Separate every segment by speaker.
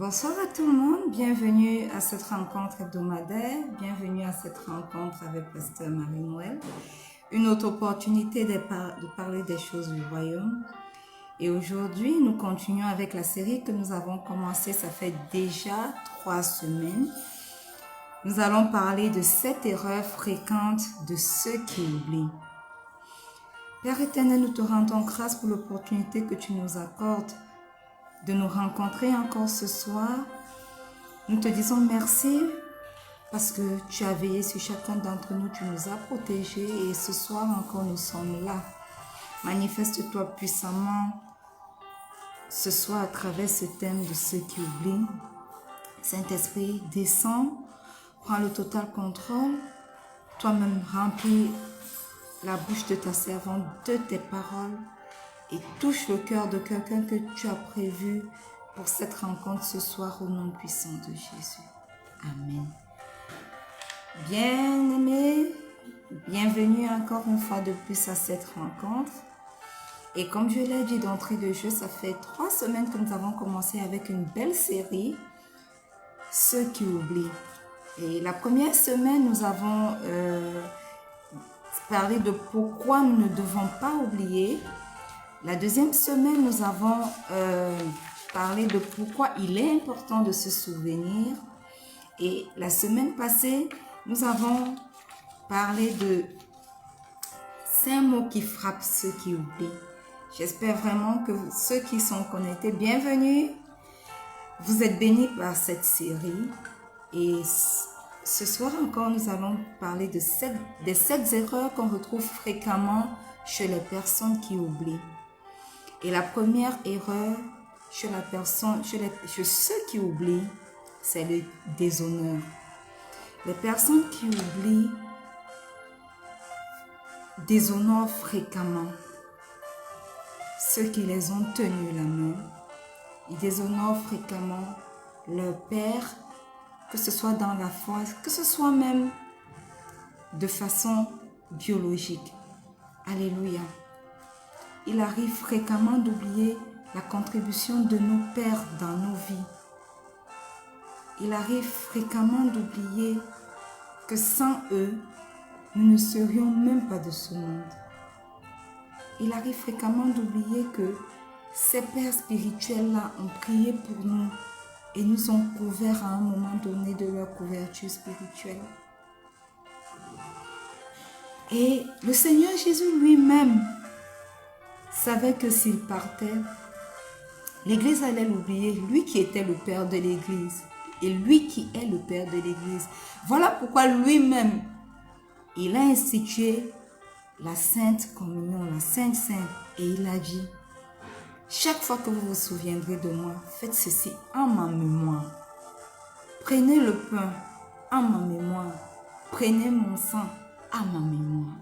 Speaker 1: Bonsoir à tout le monde, bienvenue à cette rencontre hebdomadaire, bienvenue à cette rencontre avec Pasteur Marie-Noël. Une autre opportunité de parler des choses du royaume. Et aujourd'hui, nous continuons avec la série que nous avons commencée, ça fait déjà 3 semaines. Nous allons parler de 7 erreurs fréquentes de ceux qui oublient. Père éternel, nous te rendons grâce pour l'opportunité que tu nous accordes de nous rencontrer encore ce soir. Nous te disons merci parce que tu as veillé sur chacun d'entre nous, tu nous as protégés et ce soir encore nous sommes là. Manifeste-toi puissamment ce soir à travers ce thème de ceux qui oublient. Saint-Esprit, descends, prends le total contrôle, toi-même remplis la bouche de ta servante de tes paroles et touche le cœur de quelqu'un que tu as prévu pour cette rencontre ce soir au nom puissant de Jésus. Amen. Bien-aimés, bienvenue encore une fois de plus à cette rencontre. Et comme je l'ai dit d'entrée de jeu, ça fait 3 semaines que nous avons commencé avec une belle série, Ceux qui oublient. Et la première semaine, nous avons parlé de pourquoi nous ne devons pas oublier. La deuxième semaine, nous avons parlé de pourquoi il est important de se souvenir. Et la semaine passée, nous avons parlé de 5 mots qui frappent ceux qui oublient. J'espère vraiment que ceux qui sont connectés, bienvenue. Vous êtes bénis par cette série. Et ce soir encore, nous allons parler des 7 erreurs qu'on retrouve fréquemment chez les personnes qui oublient. Et la première erreur chez ceux qui oublient, c'est le déshonneur. Les personnes qui oublient déshonorent fréquemment ceux qui les ont tenus la main. Ils déshonorent fréquemment leur père, que ce soit dans la foi, que ce soit même de façon biologique. Alléluia. Il arrive fréquemment d'oublier la contribution de nos pères dans nos vies. Il arrive fréquemment d'oublier que sans eux, nous ne serions même pas de ce monde. Il arrive fréquemment d'oublier que ces pères spirituels-là ont prié pour nous et nous ont couverts à un moment donné de leur couverture spirituelle. Et le Seigneur Jésus lui-même savait que s'il partait, l'Église allait l'oublier, lui qui était le Père de l'Église et lui qui est le Père de l'Église. Voilà pourquoi lui-même, il a institué la Sainte Communion, la Sainte Sainte, et il a dit, chaque fois que vous vous souviendrez de moi, faites ceci en ma mémoire. Prenez le pain en ma mémoire, prenez mon sang en ma mémoire.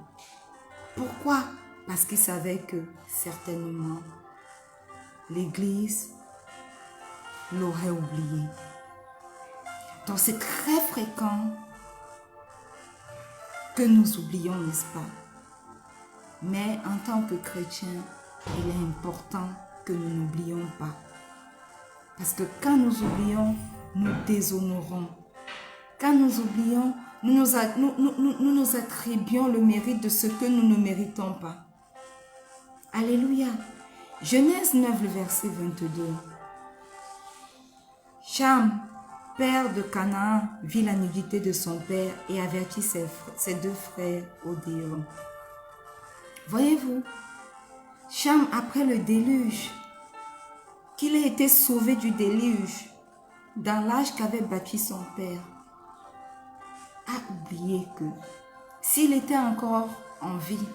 Speaker 1: Pourquoi? Parce qu'il savait que certainement l'Église l'aurait oublié. Donc c'est très fréquent que nous oublions, n'est-ce pas? Mais en tant que chrétiens, il est important que nous n'oublions pas. Parce que quand nous oublions, nous déshonorons. Quand nous oublions, nous nous attribuons le mérite de ce que nous ne méritons pas. Alléluia. Genèse 9, le verset 22. Cham, père de Canaan, vit la nudité de son père et avertit ses 2 frères Odéon. Voyez-vous, Cham, après le déluge, qu'il ait été sauvé du déluge, dans l'âge qu'avait bâti son père, a oublié que s'il était encore en vie,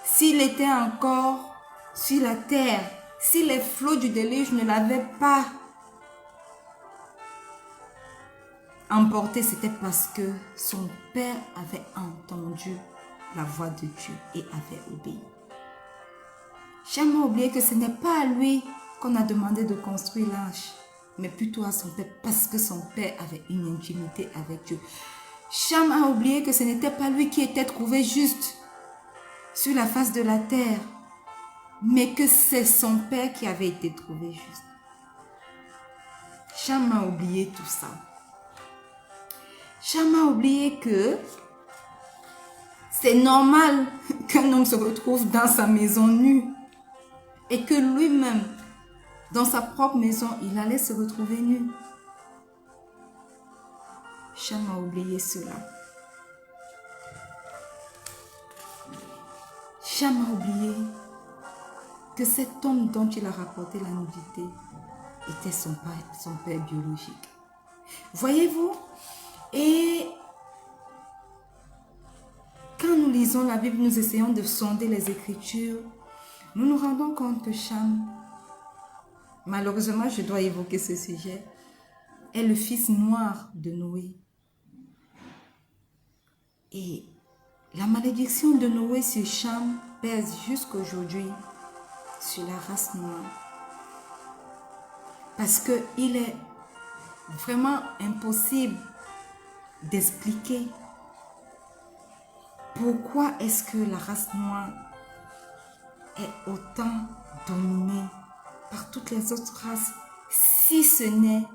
Speaker 1: s'il était encore sur la terre, si les flots du déluge ne l'avaient pas emporté, c'était parce que son père avait entendu la voix de Dieu et avait obéi. Cham a oublié que ce n'est pas à lui qu'on a demandé de construire l'arche, mais plutôt à son père, parce que son père avait une intimité avec Dieu. Cham a oublié que ce n'était pas lui qui était trouvé juste sur la face de la terre, mais que c'est son père qui avait été trouvé juste. Cham a oublié tout ça. Cham a oublié que c'est normal qu'un homme se retrouve dans sa maison nue et que lui-même, dans sa propre maison, il allait se retrouver nu. Cham a oublié cela. Cham a oublié que cet homme dont il a rapporté la nudité était son père biologique. Voyez-vous? Et quand nous lisons la Bible, nous essayons de sonder les Écritures, nous nous rendons compte que Cham, malheureusement je dois évoquer ce sujet, est le fils noir de Noé. Et la malédiction de Noé sur Cham pèse jusqu'aujourd'hui sur la race noire. Parce qu'il est vraiment impossible d'expliquer pourquoi est-ce que la race noire est autant dominée par toutes les autres races, si ce n'est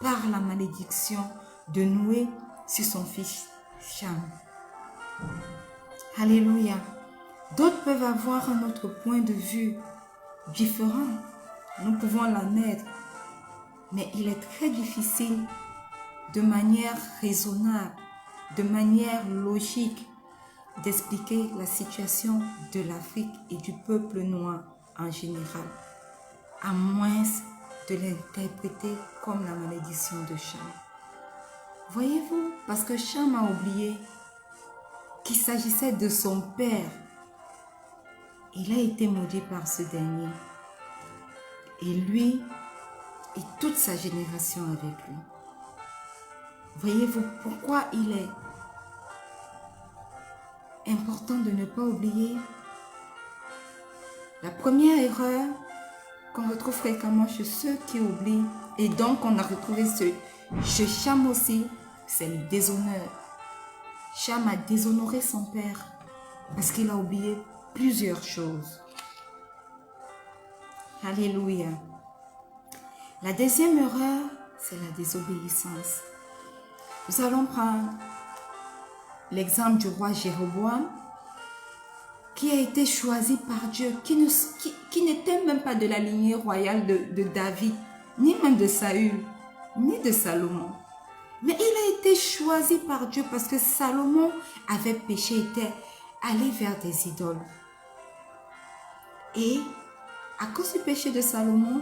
Speaker 1: par la malédiction de Noé sur son fils Cham. Alléluia. D'autres peuvent avoir un autre point de vue différent. Nous pouvons l'admettre. Mais il est très difficile, de manière raisonnable, de manière logique, d'expliquer la situation de l'Afrique et du peuple noir en général, à moins de l'interpréter comme la malédiction de Cham. Voyez-vous, parce que Cham a oublié qu'il s'agissait de son père. Il a été maudit par ce dernier. Et lui et toute sa génération avec lui. Voyez-vous pourquoi il est important de ne pas oublier la première erreur qu'on retrouve fréquemment chez ceux qui oublient, et donc on a retrouvé chez Cham aussi, c'est le déshonneur. Cham a déshonoré son père parce qu'il a oublié plusieurs choses. Alléluia. La deuxième erreur, c'est la désobéissance. Nous allons prendre l'exemple du roi Jéroboam, qui a été choisi par Dieu, qui n'était même pas de la lignée royale de David, ni même de Saül, ni de Salomon. Mais il a été choisi par Dieu parce que Salomon avait péché, était allé vers des idoles. Et à cause du péché de Salomon,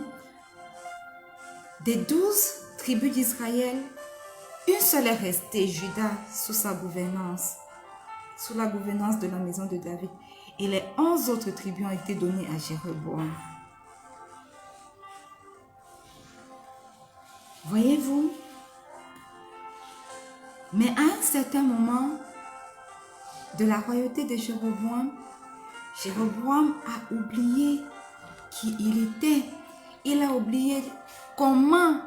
Speaker 1: des 12 tribus d'Israël, une seule est restée, Juda, sous sa gouvernance, sous la gouvernance de la maison de David. Et les 11 autres tribus ont été données à Jéroboam. Voyez-vous? Mais à un certain moment de la royauté de Jéroboam, Jéroboam a oublié qui il était. Il a oublié comment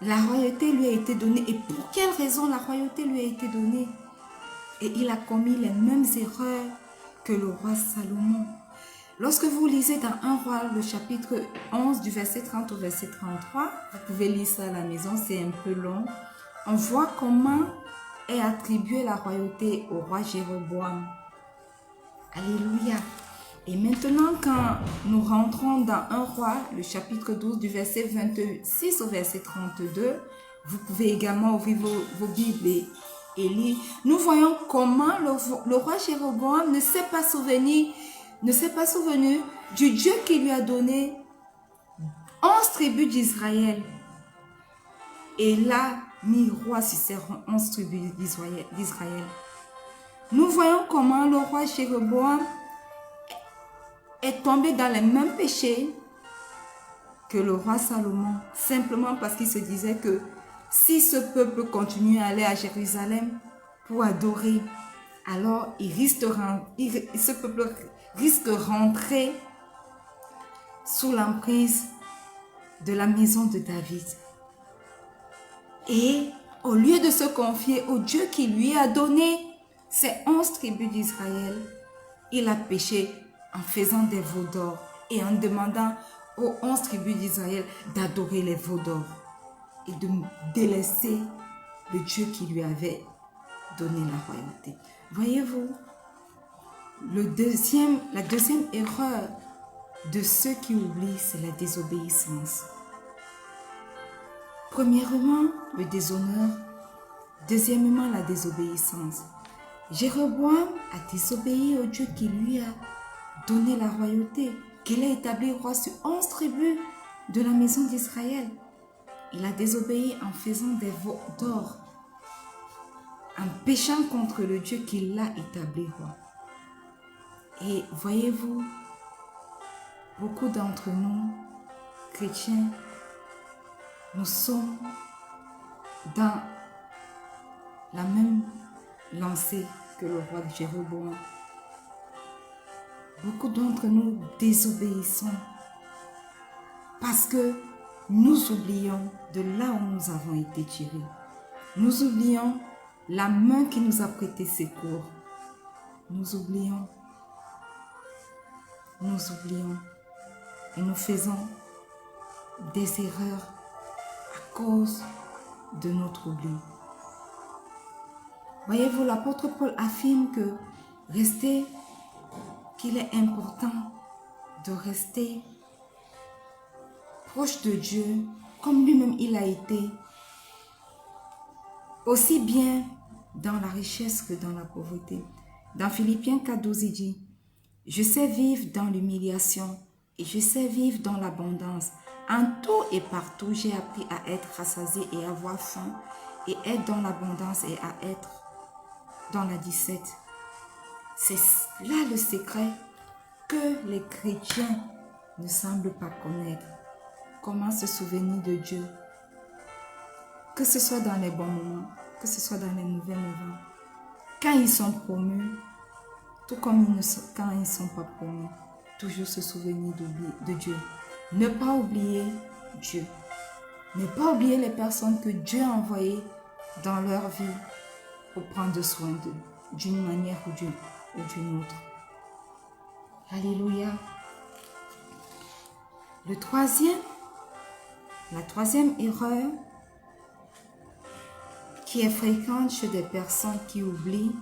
Speaker 1: la royauté lui a été donnée et pour quelle raison la royauté lui a été donnée. Et il a commis les mêmes erreurs que le roi Salomon. Lorsque vous lisez dans 1 roi, le chapitre 11, du verset 30 au verset 33, vous pouvez lire ça à la maison, c'est un peu long. On voit comment est attribuée la royauté au roi Jéroboam. Alléluia. Et maintenant, quand nous rentrons dans 1 roi, le chapitre 12, du verset 26 au verset 32, vous pouvez également ouvrir vos Bibles et lire. Nous voyons comment le roi Jéroboam ne s'est pas souvenu du Dieu qui lui a donné 11 tribus d'Israël. Et là, mis roi sur ces 11 tribus d'Israël. Nous voyons comment le roi Jéroboam est tombé dans les mêmes péchés que le roi Salomon, simplement parce qu'il se disait que si ce peuple continue à aller à Jérusalem pour adorer, alors ce peuple risque de rentrer sous l'emprise de la maison de David. Et au lieu de se confier au Dieu qui lui a donné ces 11 tribus d'Israël, il a péché en faisant des veaux d'or et en demandant aux 11 tribus d'Israël d'adorer les veaux d'or et de délaisser le Dieu qui lui avait donné la royauté. Voyez-vous, la deuxième erreur de ceux qui oublient, c'est la désobéissance. Premièrement, le déshonneur. Deuxièmement, la désobéissance. Jéroboam a désobéi au Dieu qui lui a donné la royauté, qu'il a établi roi sur 11 tribus de la maison d'Israël. Il a désobéi en faisant des veaux d'or, en péchant contre le Dieu qui l'a établi roi. Et voyez-vous, beaucoup d'entre nous, chrétiens, nous sommes dans la même lancée que le roi de Jéroboam. Beaucoup d'entre nous désobéissons parce que nous oublions de là où nous avons été tirés. Nous oublions la main qui nous a prêté secours. Nous oublions et nous faisons des erreurs à cause de notre oubli. Voyez-vous, l'apôtre Paul affirme qu'il est important de rester proche de Dieu comme lui-même il a été, aussi bien dans la richesse que dans la pauvreté. Dans Philippiens 4:12, il dit « Je sais vivre dans l'humiliation et je sais vivre dans l'abondance. En tout et partout, j'ai appris à être rassasié et à avoir faim, et être dans l'abondance et à être dans la disette. » C'est là le secret que les chrétiens ne semblent pas connaître. Comment se souvenir de Dieu, que ce soit dans les bons moments, que ce soit dans les mauvais moments. Quand ils sont promus, tout comme quand ils ne sont pas promus, toujours se souvenir de Dieu. Ne pas oublier Dieu. Ne pas oublier les personnes que Dieu a envoyées dans leur vie pour prendre soin d'eux, d'une manière ou d'une autre. Alléluia. La troisième erreur qui est fréquente chez des personnes qui oublient,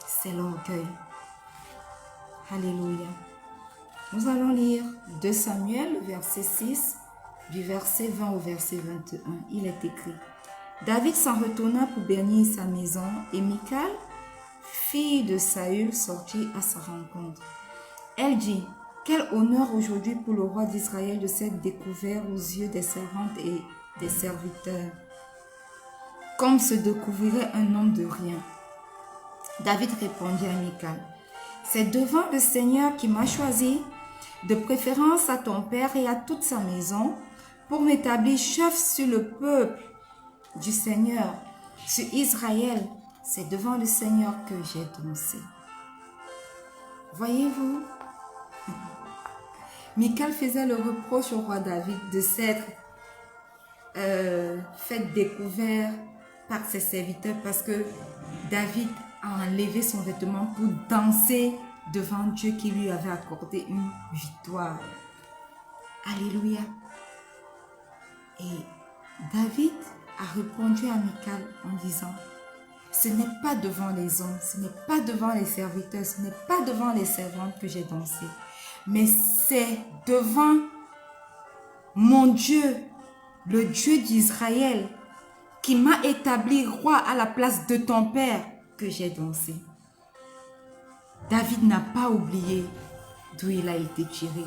Speaker 1: c'est l'orgueil. Alléluia. Nous allons lire 2 Samuel, verset 6, du verset 20 au verset 21. Il est écrit: David s'en retourna pour bénir sa maison, et Michal, fille de Saül, sortit à sa rencontre. Elle dit: Quel honneur aujourd'hui pour le roi d'Israël de s'être découvert aux yeux des servantes et des serviteurs, comme se découvrirait un homme de rien. David répondit à Michal: C'est devant le Seigneur qui m'a choisi, de préférence à ton père et à toute sa maison, pour m'établir chef sur le peuple du Seigneur, sur Israël. C'est devant le Seigneur que j'ai dansé. Voyez-vous, Michal faisait le reproche au roi David de s'être fait découvert par ses serviteurs parce que David a enlevé son vêtement pour danser devant Dieu qui lui avait accordé une victoire. Alléluia. Et David a répondu à Michal en disant: Ce n'est pas devant les hommes, ce n'est pas devant les serviteurs, ce n'est pas devant les servantes que j'ai dansé, mais c'est devant mon Dieu, le Dieu d'Israël, qui m'a établi roi à la place de ton père, que j'ai dansé. David n'a pas oublié d'où il a été tiré.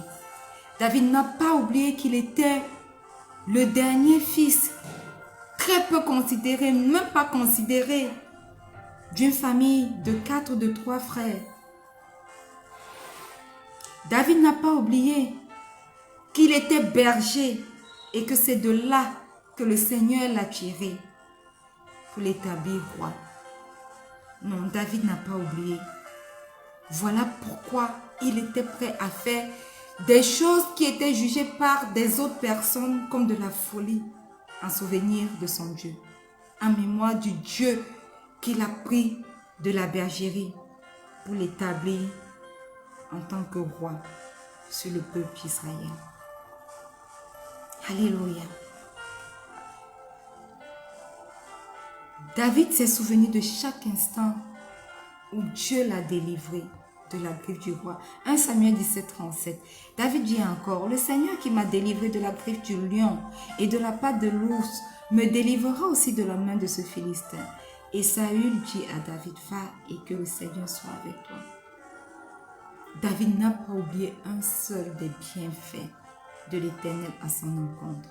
Speaker 1: David n'a pas oublié qu'il était le dernier fils, très peu considéré, même pas considéré, d'une famille de 4 ou de 3 frères. David n'a pas oublié qu'il était berger et que c'est de là que le Seigneur l'a tiré pour l'établir roi. Non, David n'a pas oublié. Voilà pourquoi il était prêt à faire des choses qui étaient jugées par des autres personnes comme de la folie, en souvenir de son Dieu, en mémoire du Dieu qu'il a pris de la bergerie pour l'établir en tant que roi sur le peuple israélien. Alléluia. David s'est souvenu de chaque instant où Dieu l'a délivré de la griffe du roi. 1 Samuel 17, 37. David dit encore, le Seigneur qui m'a délivré de la griffe du lion et de la patte de l'ours me délivrera aussi de la main de ce Philistin. Et Saül dit à David, va et que le Seigneur soit avec toi. David n'a pas oublié un seul des bienfaits de l'Éternel à son encontre.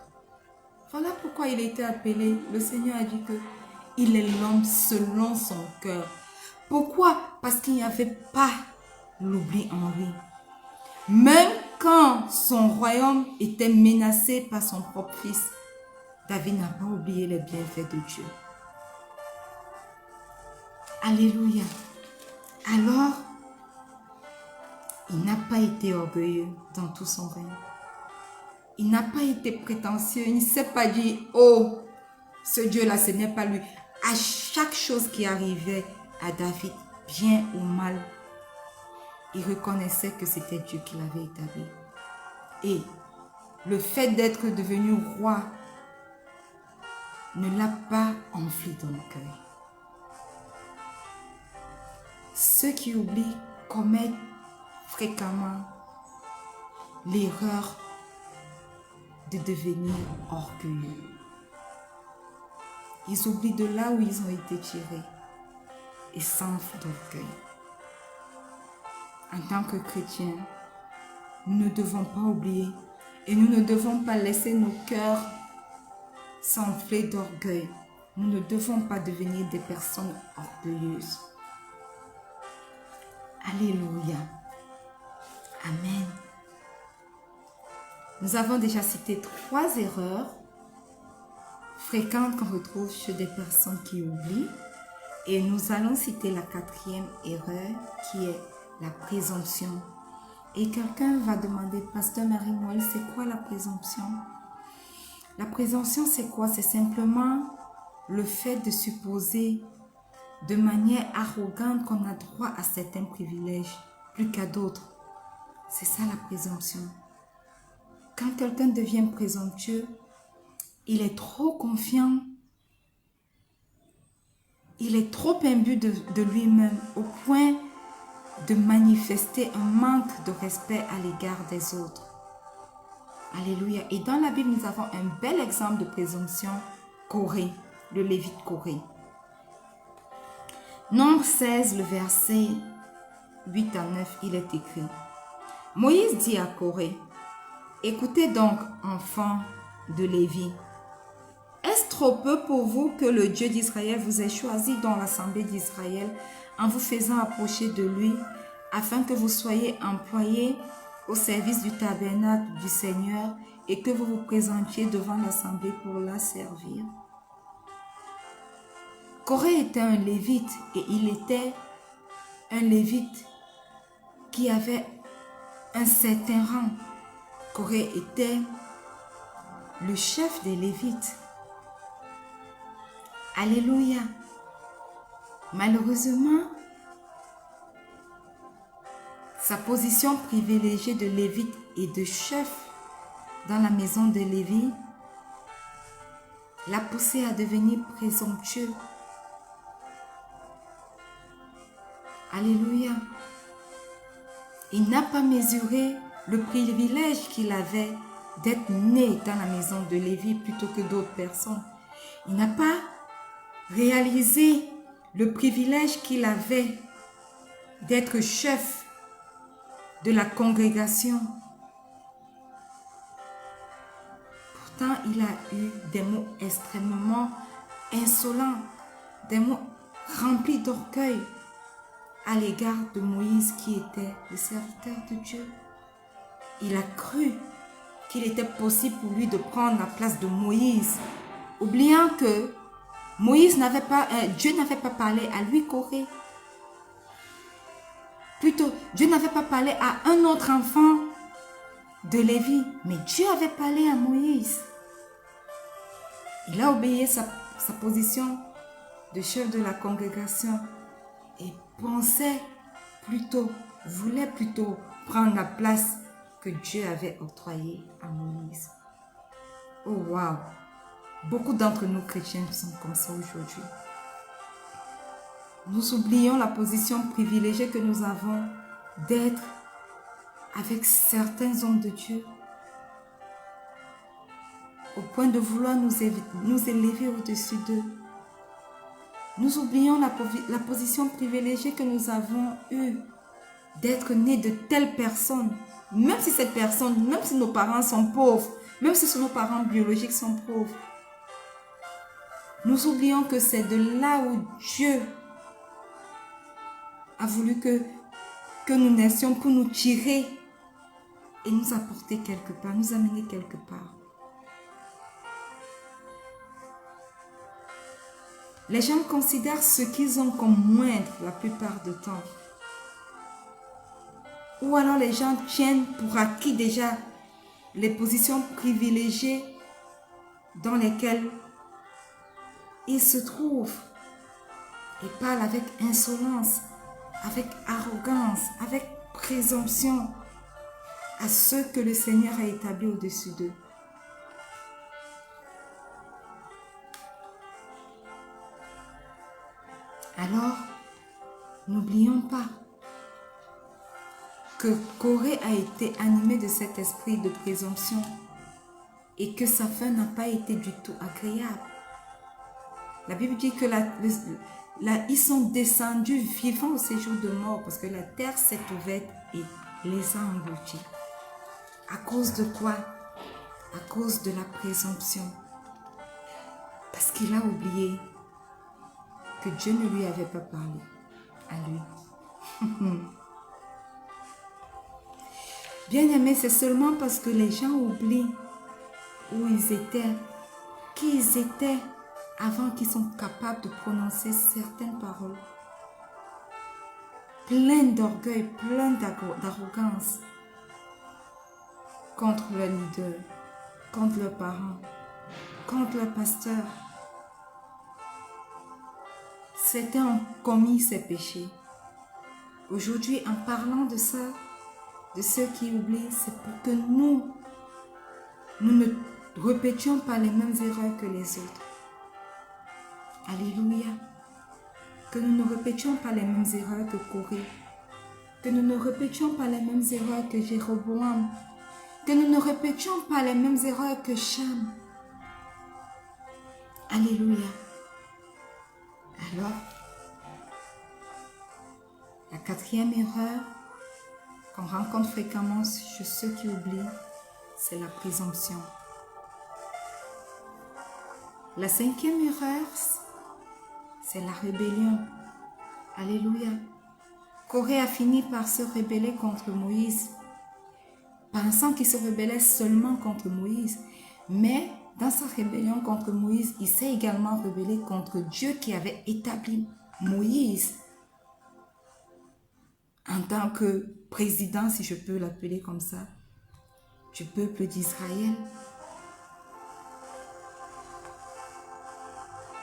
Speaker 1: Voilà pourquoi il a été appelé. Le Seigneur a dit que il est l'homme selon son cœur. Pourquoi? Parce qu'il n'y avait pas l'oubli en lui. Même quand son royaume était menacé par son propre fils, David n'a pas oublié les bienfaits de Dieu. Alléluia. Alors, il n'a pas été orgueilleux dans tout son règne. Il n'a pas été prétentieux. Il ne s'est pas dit, oh, ce Dieu-là, ce n'est pas lui. À chaque chose qui arrivait à David, bien ou mal, il reconnaissait que c'était Dieu qui l'avait établi. Et le fait d'être devenu roi ne l'a pas enflé d'orgueil. Ceux qui oublient commettent fréquemment l'erreur de devenir orgueilleux. Ils oublient de là où ils ont été tirés et s'enflent d'orgueil. En tant que chrétiens, nous ne devons pas oublier et nous ne devons pas laisser nos cœurs s'enfler d'orgueil. Nous ne devons pas devenir des personnes orgueilleuses. Alléluia. Amen. Nous avons déjà cité 3 erreurs fréquentes qu'on retrouve chez des personnes qui oublient. Et nous allons citer la 4e erreur qui est la présomption. Et quelqu'un va demander, Pasteur Marie-Noël, c'est quoi la présomption? La présomption, c'est quoi? C'est simplement le fait de supposer de manière arrogante qu'on a droit à certains privilèges plus qu'à d'autres. C'est ça la présomption. Quand quelqu'un devient présomptueux, il est trop confiant, il est trop imbu de lui-même au point de manifester un manque de respect à l'égard des autres. Alléluia. Et dans la Bible, nous avons un bel exemple de présomption, Corée, le Lévite Corée. Nombre 16, le verset 8 à 9, il est écrit. Moïse dit à Corée, écoutez donc, enfants de Lévi, est-ce trop peu pour vous que le Dieu d'Israël vous ait choisi dans l'assemblée d'Israël en vous faisant approcher de lui afin que vous soyez employés au service du tabernacle du Seigneur et que vous vous présentiez devant l'assemblée pour la servir? Corée était un lévite et il était un lévite qui avait un certain rang. Corée était le chef des lévites. Alléluia. Malheureusement, sa position privilégiée de lévite et de chef dans la maison de Lévi l'a poussé à devenir présomptueux. Alléluia. Il n'a pas mesuré le privilège qu'il avait d'être né dans la maison de Lévi plutôt que d'autres personnes. Il n'a pas réalisé le privilège qu'il avait d'être chef de la congrégation. Pourtant, il a eu des mots extrêmement insolents, des mots remplis d'orgueil à l'égard de Moïse qui était le serviteur de Dieu. Il a cru qu'il était possible pour lui de prendre la place de Moïse, oubliant que Dieu n'avait pas parlé à lui, Corée. Plutôt, Dieu n'avait pas parlé à un autre enfant de Lévi, mais Dieu avait parlé à Moïse. Il a obéi sa position de chef de la congrégation et voulait plutôt prendre la place que Dieu avait octroyée à Moïse. Oh waouh! Beaucoup d'entre nous chrétiens sont comme ça aujourd'hui. Nous oublions la position privilégiée que nous avons d'être avec certains hommes de Dieu au point de vouloir nous élever au-dessus d'eux. Nous oublions la position privilégiée que nous avons eue d'être nés de telles personnes. Même si cette personne, même si nos parents sont pauvres, même si nos parents biologiques sont pauvres, nous oublions que c'est de là où Dieu a voulu que nous naissions pour nous tirer et nous apporter quelque part, nous amener quelque part. Les gens considèrent ce qu'ils ont comme moindre la plupart du temps. Ou alors les gens tiennent pour acquis déjà les positions privilégiées dans lesquelles ils se trouvent et parlent avec insolence, avec arrogance, avec présomption à ceux que le Seigneur a établis au-dessus d'eux. Alors, n'oublions pas que Corée a été animé de cet esprit de présomption et que sa fin n'a pas été du tout agréable. La Bible dit que ils sont descendus vivants au séjour de mort parce que la terre s'est ouverte et les a engloutis. À cause de quoi? À cause de la présomption. Parce qu'il a oublié que Dieu ne lui avait pas parlé à lui. Bien-aimés, c'est seulement parce que les gens oublient où ils étaient, qui ils étaient avant qu'ils soient capables de prononcer certaines paroles. Pleines d'orgueil, pleines d'arrogance contre leur leader, contre leurs parents, contre leur pasteur. Certains ont commis ces péchés. Aujourd'hui, en parlant de ça, de ceux qui oublient, c'est pour que nous ne répétions pas les mêmes erreurs que les autres. Alléluia. Que nous ne répétions pas les mêmes erreurs que Corée. Que nous ne répétions pas les mêmes erreurs que Jéroboam. Que nous ne répétions pas les mêmes erreurs que Cham. Alléluia. Alors, la quatrième erreur qu'on rencontre fréquemment chez ceux qui oublient, c'est la présomption. La cinquième erreur, c'est la rébellion. Alléluia. Corée a fini par se rebeller contre Moïse, pensant qu'il se rebellait seulement contre Moïse. Mais dans sa rébellion contre Moïse, il s'est également rebellé contre Dieu qui avait établi Moïse en tant que président, si je peux l'appeler comme ça, du peuple d'Israël.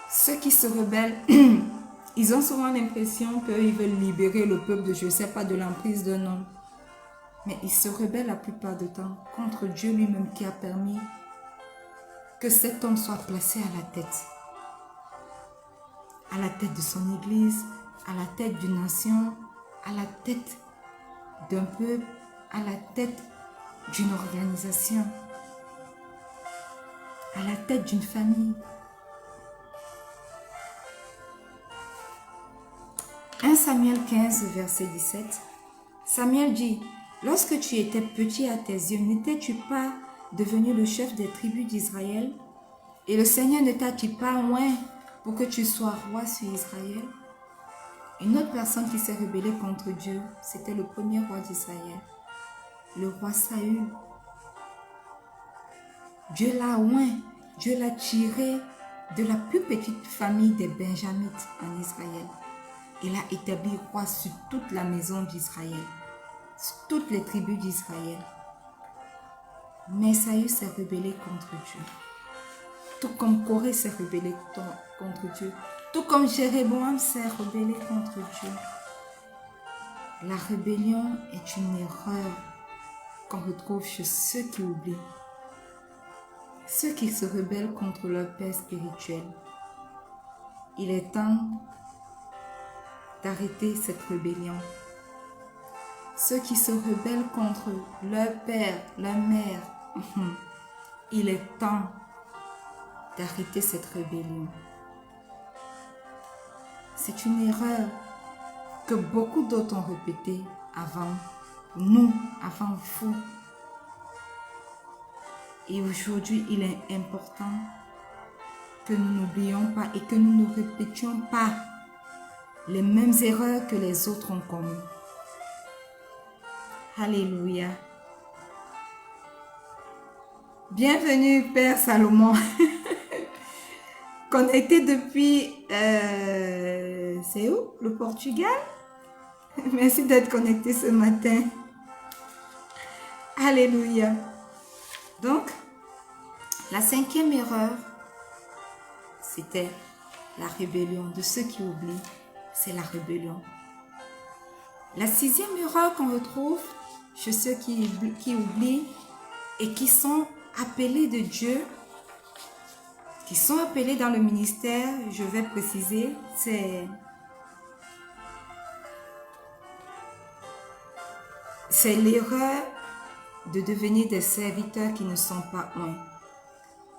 Speaker 1: Ceux qui se rebellent, ils ont souvent l'impression qu'ils veulent libérer le peuple de, je ne sais pas, de l'emprise d'un homme. Mais ils se rebellent la plupart du temps contre Dieu lui-même qui a permis que cet homme soit placé à la tête. À la tête de son église, à la tête d'une nation, à la tête d'un peuple, à la tête d'une organisation, à la tête d'une famille. 1 Samuel 15, verset 17. Samuel dit, « Lorsque tu étais petit à tes yeux, n'étais-tu pas devenu le chef des tribus d'Israël? Et le Seigneur ne t'a-t-il pas oint pour que tu sois roi sur Israël? » Une autre personne qui s'est rebellée contre Dieu, c'était le premier roi d'Israël, le roi Saül. Dieu l'a oint, Dieu l'a tiré de la plus petite famille des Benjamites en Israël. Il a établi roi sur toute la maison d'Israël, sur toutes les tribus d'Israël. Mais Saül s'est rebellé contre Dieu. Tout comme Corée s'est rebellé contre Dieu. Tout comme Jéroboam s'est rebellé contre Dieu. La rébellion est une erreur qu'on retrouve chez ceux qui oublient. ceux qui se rebellent contre leur Père spirituel. Il est temps d'arrêter cette rébellion. Ceux qui se rebellent contre leur père, leur mère, il est temps d'arrêter cette rébellion. C'est une erreur que beaucoup d'autres ont répétée avant nous, avant vous. Et aujourd'hui, il est important que nous n'oublions pas et que nous ne répétions pas les mêmes erreurs que les autres ont commises. Alléluia. Bienvenue, Père Salomon. Connecté depuis, c'est où? Le Portugal? Merci d'être connecté ce matin. Alléluia. Donc, la 5e erreur, c'était la rébellion. De ceux qui oublient, c'est la rébellion. La 6e erreur qu'on retrouve chez ceux qui oublient et qui sont appelés de Dieu, qui sont appelés dans le ministère, je vais préciser, c'est l'erreur de devenir des serviteurs qui ne sont pas un.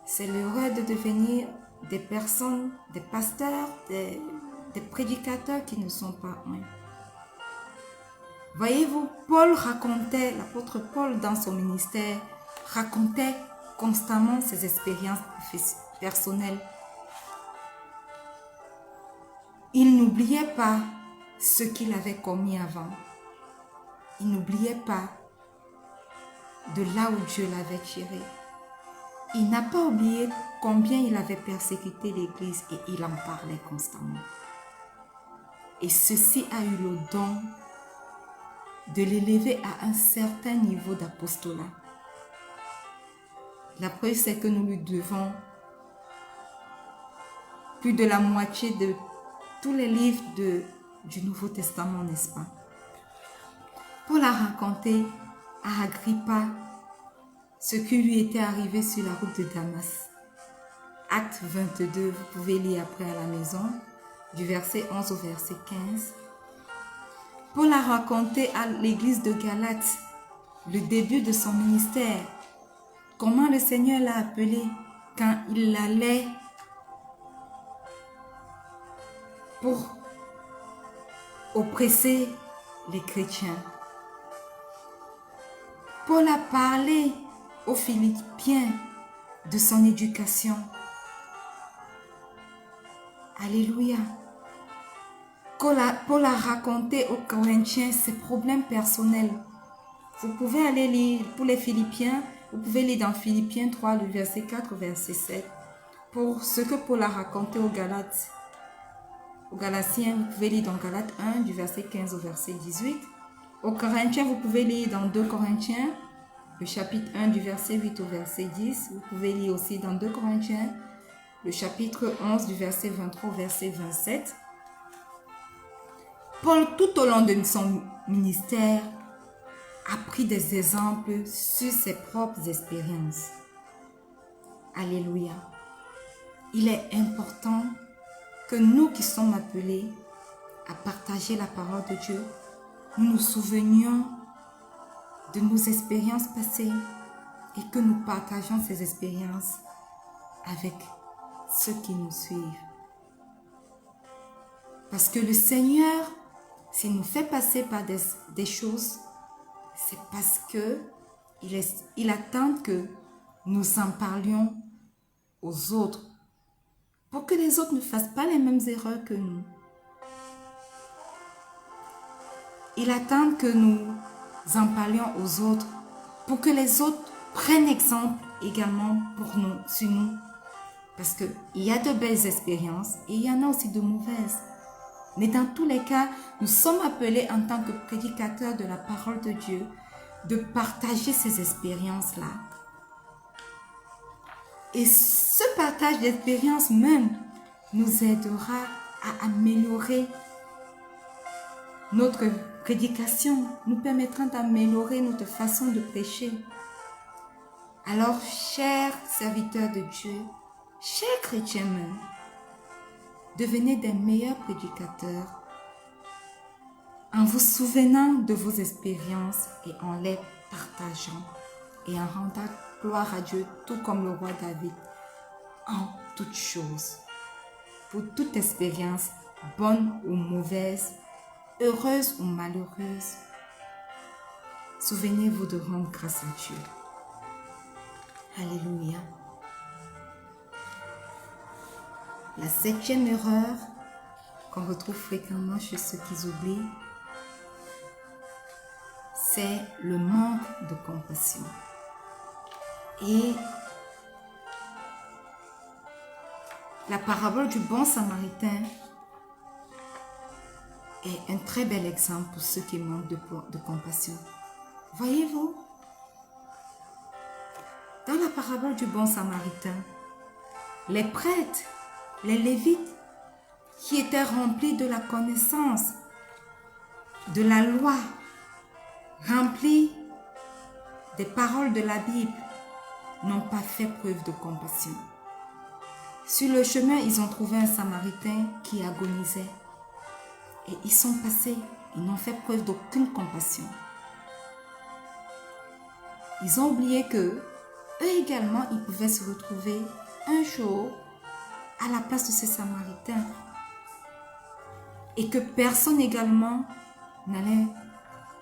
Speaker 1: C'est l'erreur de devenir des personnes, des pasteurs, des prédicateurs qui ne sont pas un. Voyez-vous, l'apôtre Paul dans son ministère, racontait constamment ses expériences personnelles. Il n'oubliait pas ce qu'il avait commis avant. Il n'oubliait pas de là où Dieu l'avait tiré. Il n'a pas oublié combien il avait persécuté l'Église et il en parlait constamment. Et ceci a eu le don de l'élever à un certain niveau d'apostolat. La preuve, c'est que nous lui devons plus de la moitié de tous les livres du Nouveau Testament, n'est-ce pas? Paul a raconté à Agrippa ce qui lui était arrivé sur la route de Damas. Acte 22, vous pouvez lire après à la maison, du verset 11 au verset 15. Paul a raconté à l'église de Galate le début de son ministère, comment le Seigneur l'a appelé quand il allait pour oppresser les chrétiens. Paul a parlé aux Philippiens de son éducation. Alléluia. Paul a raconté aux Corinthiens ses problèmes personnels. Vous pouvez aller lire pour les Philippiens, vous pouvez lire dans Philippiens 3, le verset 4 au verset 7. Pour ce que Paul a raconté aux Galates, aux Galatiens, vous pouvez lire dans Galates 1, du verset 15 au verset 18. Aux Corinthiens, vous pouvez lire dans 2 Corinthiens, le chapitre 1, du verset 8 au verset 10. Vous pouvez lire aussi dans 2 Corinthiens, le chapitre 11, du verset 23 au verset 27. Paul, tout au long de son ministère, a pris des exemples sur ses propres expériences. Alléluia. Il est important que nous qui sommes appelés à partager la parole de Dieu, nous nous souvenions de nos expériences passées et que nous partageons ces expériences avec ceux qui nous suivent. Parce que le Seigneur, s'il nous fait passer par des choses, c'est parce qu'il attend que nous en parlions aux autres pour que les autres ne fassent pas les mêmes erreurs que nous. Il attend que nous en parlions aux autres pour que les autres prennent exemple également pour nous, sur nous. Parce qu'il y a de belles expériences et il y en a aussi de mauvaises. Mais dans tous les cas, nous sommes appelés en tant que prédicateurs de la parole de Dieu de partager ces expériences-là. Et ce partage d'expériences même nous aidera à améliorer notre prédication, nous permettra d'améliorer notre façon de prêcher. Alors, chers serviteurs de Dieu, chers chrétiens même, devenez des meilleurs prédicateurs en vous souvenant de vos expériences et en les partageant et en rendant gloire à Dieu, tout comme le roi David, en toutes choses. Pour toute expérience, bonne ou mauvaise, heureuse ou malheureuse, souvenez-vous de rendre grâce à Dieu. Alléluia. La 7e erreur qu'on retrouve fréquemment chez ceux qui oublient, c'est le manque de compassion. Et la parabole du bon samaritain est un très bel exemple pour ceux qui manquent de compassion. Voyez-vous, dans la parabole du bon samaritain, les prêtres, les lévites, qui étaient remplis de la connaissance, de la loi, remplis des paroles de la Bible, n'ont pas fait preuve de compassion. Sur le chemin, ils ont trouvé un samaritain qui agonisait. Et ils sont passés, ils n'ont fait preuve d'aucune compassion. Ils ont oublié que eux également, ils pouvaient se retrouver un jour à la place de ces samaritains. Et que personne également n'allait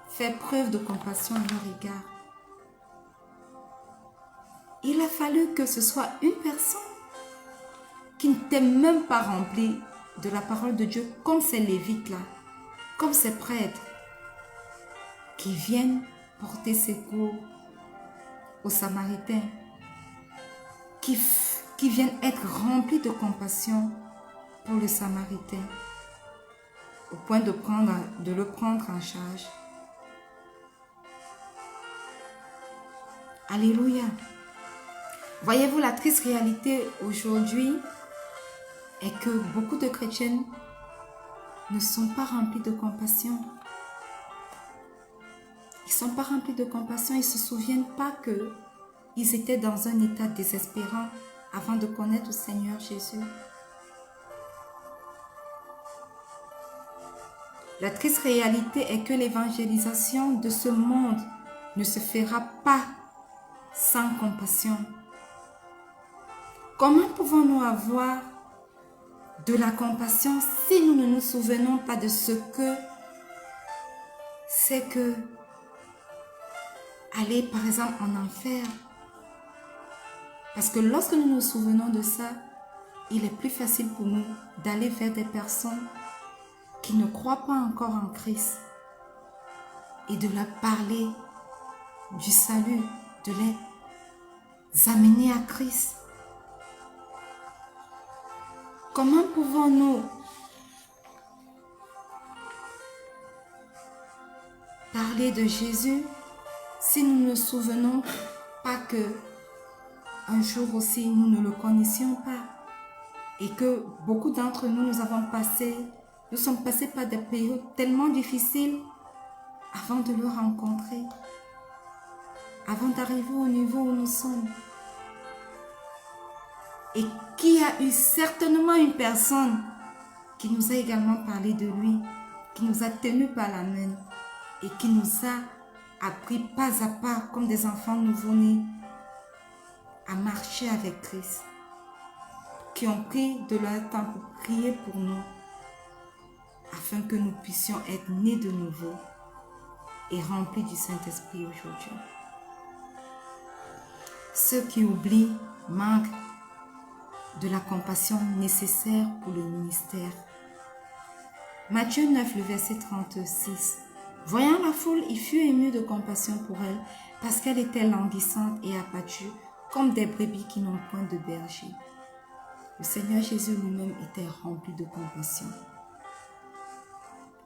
Speaker 1: faire preuve de compassion à leur égard. Il a fallu que ce soit une personne qui n'était même pas remplie de la parole de Dieu, comme ces lévites-là, comme ces prêtres, qui viennent porter secours aux Samaritains, qui viennent être remplis de compassion pour le Samaritain, au point de le prendre en charge. Alléluia. Voyez-vous, la triste réalité aujourd'hui est que beaucoup de chrétiens ne sont pas remplis de compassion. Ils ne sont pas remplis de compassion, ils ne se souviennent pas qu'ils étaient dans un état désespérant avant de connaître le Seigneur Jésus. La triste réalité est que l'évangélisation de ce monde ne se fera pas sans compassion. Comment pouvons-nous avoir de la compassion si nous ne nous souvenons pas de ce que c'est que aller par exemple en enfer? Parce que lorsque nous nous souvenons de ça, il est plus facile pour nous d'aller vers des personnes qui ne croient pas encore en Christ et de leur parler du salut, de les amener à Christ. Comment pouvons-nous parler de Jésus si nous ne nous souvenons pas que un jour aussi nous ne le connaissions pas et que beaucoup d'entre nous, nous sommes passés par des périodes tellement difficiles avant de le rencontrer, avant d'arriver au niveau où nous sommes. Et qui a eu certainement une personne qui nous a également parlé de lui, qui nous a tenus par la main et qui nous a appris pas à pas, comme des enfants nouveau-nés, à marcher avec Christ, qui ont pris de leur temps pour prier pour nous, afin que nous puissions être nés de nouveau et remplis du Saint-Esprit aujourd'hui. Ceux qui oublient manquent de la compassion nécessaire pour le ministère. Matthieu 9, le verset 36. Voyant la foule, il fut ému de compassion pour elle, parce qu'elle était languissante et abattue, comme des brebis qui n'ont point de berger. Le Seigneur Jésus lui-même était rempli de compassion.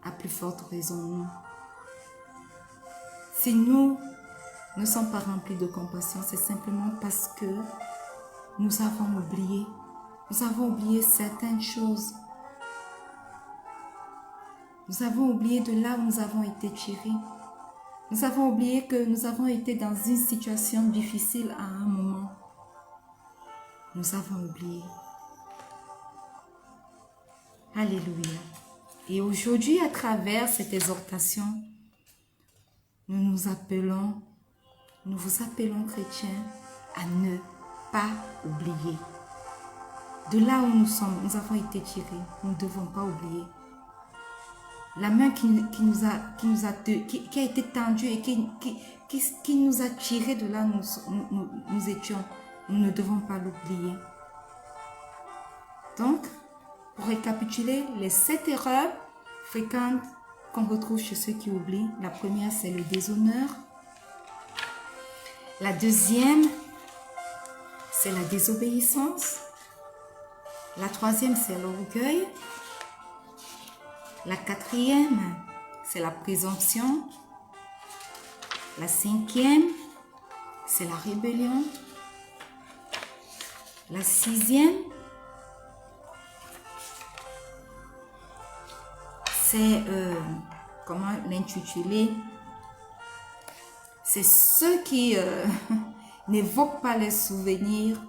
Speaker 1: À plus forte raison, nous. Si nous ne sommes pas remplis de compassion, c'est simplement parce que nous avons oublié certaines choses. Nous avons oublié de là où nous avons été tirés. Nous avons oublié que nous avons été dans une situation difficile à un moment. Nous avons oublié. Alléluia. Et aujourd'hui, à travers cette exhortation, nous vous appelons chrétiens à ne pas oublier. De là où nous sommes, nous avons été tirés. Nous ne devons pas oublier. La main qui a été tendue et qui nous a tirés de là où nous étions, nous ne devons pas l'oublier. Donc, pour récapituler, les 7 erreurs fréquentes qu'on retrouve chez ceux qui oublient. La première, c'est le déshonneur. La deuxième, c'est la désobéissance. La troisième, c'est l'orgueil. La quatrième, c'est la présomption. La cinquième, c'est la rébellion. La sixième, c'est, comment l'intituler? C'est ceux qui n'évoquent pas les souvenirs,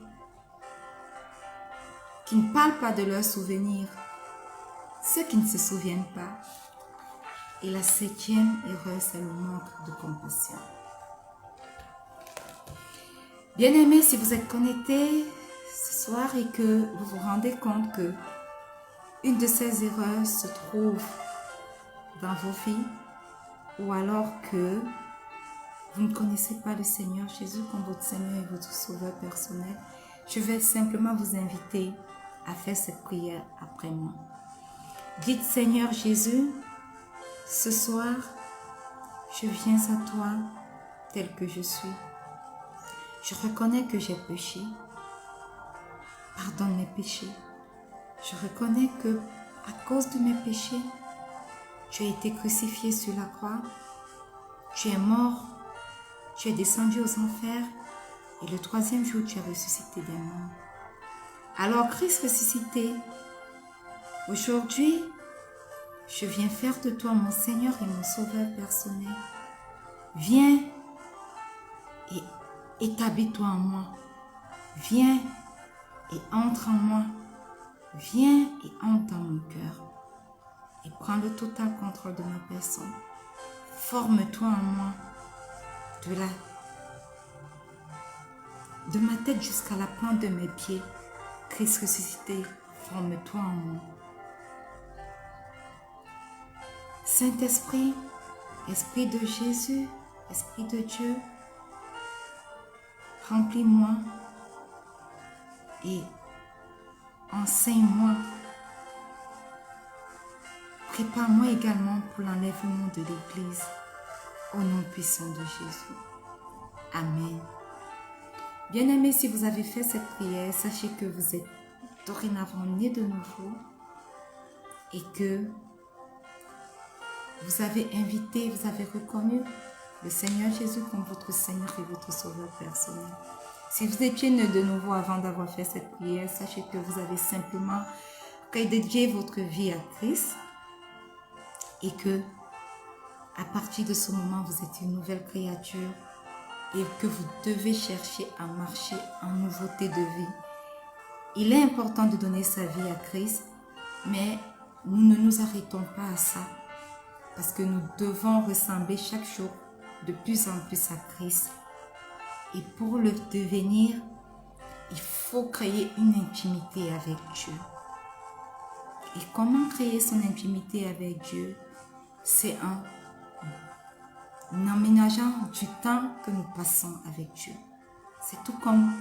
Speaker 1: qui ne parlent pas de leurs souvenirs, ceux qui ne se souviennent pas. Et la septième erreur, c'est le manque de compassion. Bien-aimés, si vous êtes connectés ce soir et que vous vous rendez compte que une de ces erreurs se trouve dans vos vies, ou alors que vous ne connaissez pas le Seigneur Jésus comme votre Seigneur et votre Sauveur personnel, je vais simplement vous inviter à faire cette prière après moi. Dites: Seigneur Jésus, ce soir, je viens à toi tel que je suis. Je reconnais que j'ai péché. Pardonne mes péchés. Je reconnais que à cause de mes péchés, tu as été crucifié sur la croix. Tu es mort. Tu es descendu aux enfers. Et le 3e jour, tu es ressuscité des morts. Alors, Christ ressuscité, aujourd'hui, je viens faire de toi mon Seigneur et mon Sauveur personnel. Viens et établis-toi en moi. Viens et entre en moi. Viens et entre dans mon cœur. Et prends le total contrôle de ma personne. Forme-toi en moi. De ma tête jusqu'à la pointe de mes pieds. Christ ressuscité, forme-toi en moi. Saint-Esprit, Esprit de Jésus, Esprit de Dieu, remplis-moi et enseigne-moi. Prépare-moi également pour l'enlèvement de l'Église, au nom puissant de Jésus. Amen. Bien-aimés, si vous avez fait cette prière, sachez que vous êtes dorénavant nés de nouveau et que vous avez invité, vous avez reconnu le Seigneur Jésus comme votre Seigneur et votre Sauveur personnel. Si vous étiez né de nouveau avant d'avoir fait cette prière, sachez que vous avez simplement redédié votre vie à Christ et que à partir de ce moment, vous êtes une nouvelle créature et que vous devez chercher à marcher en nouveauté de vie. Il est important de donner sa vie à Christ, mais nous ne nous arrêtons pas à ça parce que nous devons ressembler chaque jour de plus en plus à Christ. Et pour le devenir, il faut créer une intimité avec Dieu. Et comment créer son intimité avec Dieu? C'est en emménageant du temps que nous passons avec Dieu. C'est tout comme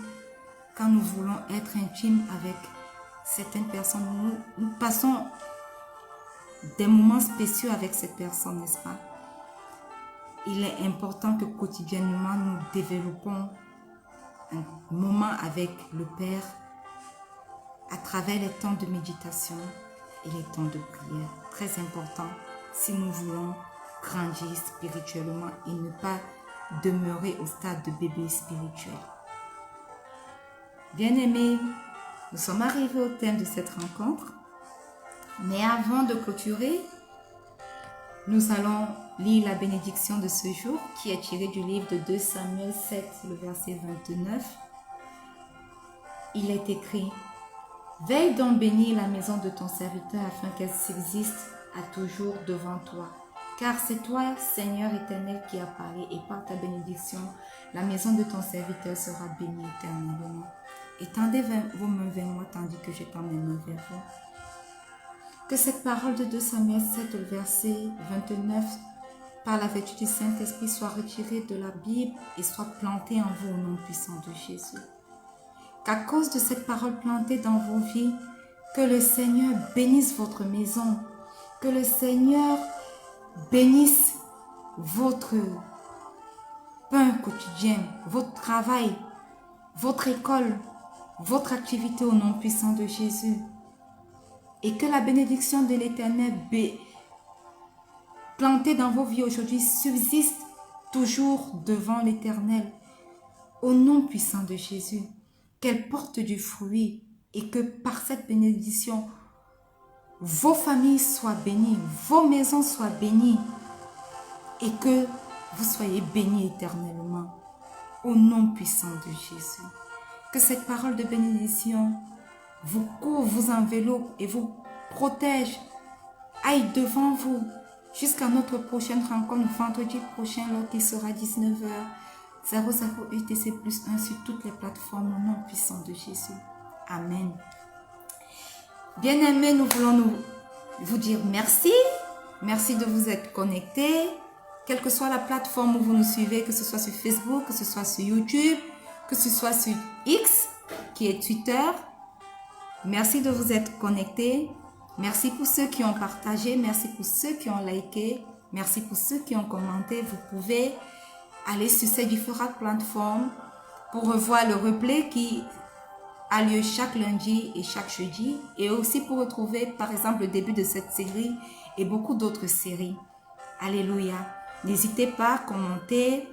Speaker 1: quand nous voulons être intimes avec certaines personnes. Nous passons des moments spéciaux avec cette personne, n'est-ce pas? Il est important que quotidiennement nous développons un moment avec le Père à travers les temps de méditation et les temps de prière. Très important si nous voulons grandir spirituellement et ne pas demeurer au stade de bébé spirituel. Bien-aimés, nous sommes arrivés au thème de cette rencontre. Mais avant de clôturer, nous allons lire la bénédiction de ce jour qui est tirée du livre de 2 Samuel 7, le verset 29. Il est écrit: Veille donc bénir la maison de ton serviteur afin qu'elle subsiste à toujours devant toi. Car c'est toi, Seigneur éternel, qui as parlé, et par ta bénédiction, la maison de ton serviteur sera bénie éternellement. Étendez vos mains vers moi, tandis que j'étends mes mains vers vous. Que cette parole de 2 Samuel 7, le verset 29, par la vertu du Saint-Esprit, soit retirée de la Bible et soit plantée en vous au nom puissant de Jésus. Qu'à cause de cette parole plantée dans vos vies, que le Seigneur bénisse votre maison, que le Seigneur bénisse votre pain quotidien, votre travail, votre école, votre activité au nom puissant de Jésus. Et que la bénédiction de l'Éternel plantée dans vos vies aujourd'hui subsiste toujours devant l'Éternel. Au nom puissant de Jésus, qu'elle porte du fruit et que par cette bénédiction, vos familles soient bénies, vos maisons soient bénies et que vous soyez bénis éternellement. Au nom puissant de Jésus. Que cette parole de bénédiction vous couvre, vous enveloppe et vous protège, aille devant vous jusqu'à notre prochaine rencontre vendredi prochain lorsqu'il sera 19h00 UTC plus 1 sur toutes les plateformes au nom puissant de Jésus. Amen. Bien-aimés, nous voulons vous dire merci. Merci de vous être connectés. Quelle que soit la plateforme où vous nous suivez, que ce soit sur Facebook, que ce soit sur YouTube, que ce soit sur X, qui est Twitter. Merci de vous être connectés. Merci pour ceux qui ont partagé. Merci pour ceux qui ont liké. Merci pour ceux qui ont commenté. Vous pouvez aller sur ces différentes plateformes pour revoir le replay qui a lieu chaque lundi et chaque jeudi. Et aussi pour retrouver, par exemple, le début de cette série et beaucoup d'autres séries. Alléluia. N'hésitez pas à commenter,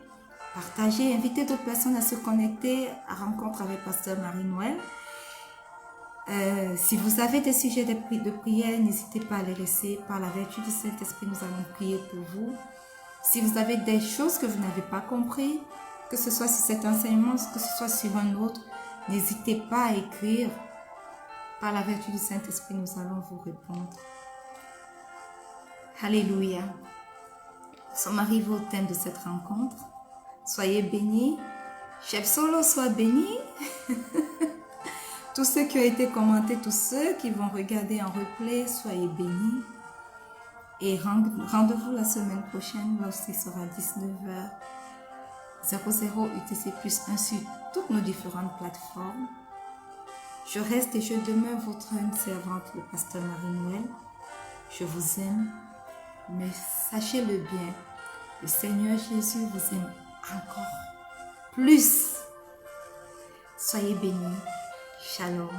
Speaker 1: partager, inviter d'autres personnes à se connecter à Rencontre avec Pasteur Marie-Noël. Si vous avez des sujets de prière, n'hésitez pas à les laisser. Par la vertu du Saint-Esprit, nous allons prier pour vous. Si vous avez des choses que vous n'avez pas compris, que ce soit sur cet enseignement, que ce soit sur un autre, n'hésitez pas à écrire. Par la vertu du Saint-Esprit, nous allons vous répondre. Alléluia. Nous sommes arrivés au thème de cette rencontre. Soyez bénis. Chef Solo, sois béni. Tous ceux qui ont été commentés, tous ceux qui vont regarder en replay, soyez bénis. Et rendez-vous la semaine prochaine lorsqu'il sera 19h00 UTC plus 1 sur toutes nos différentes plateformes. Je reste et je demeure votre humble servante, le pasteur Marie-Noël. Je vous aime, mais sachez-le bien, le Seigneur Jésus vous aime encore plus. Soyez bénis. Shalom.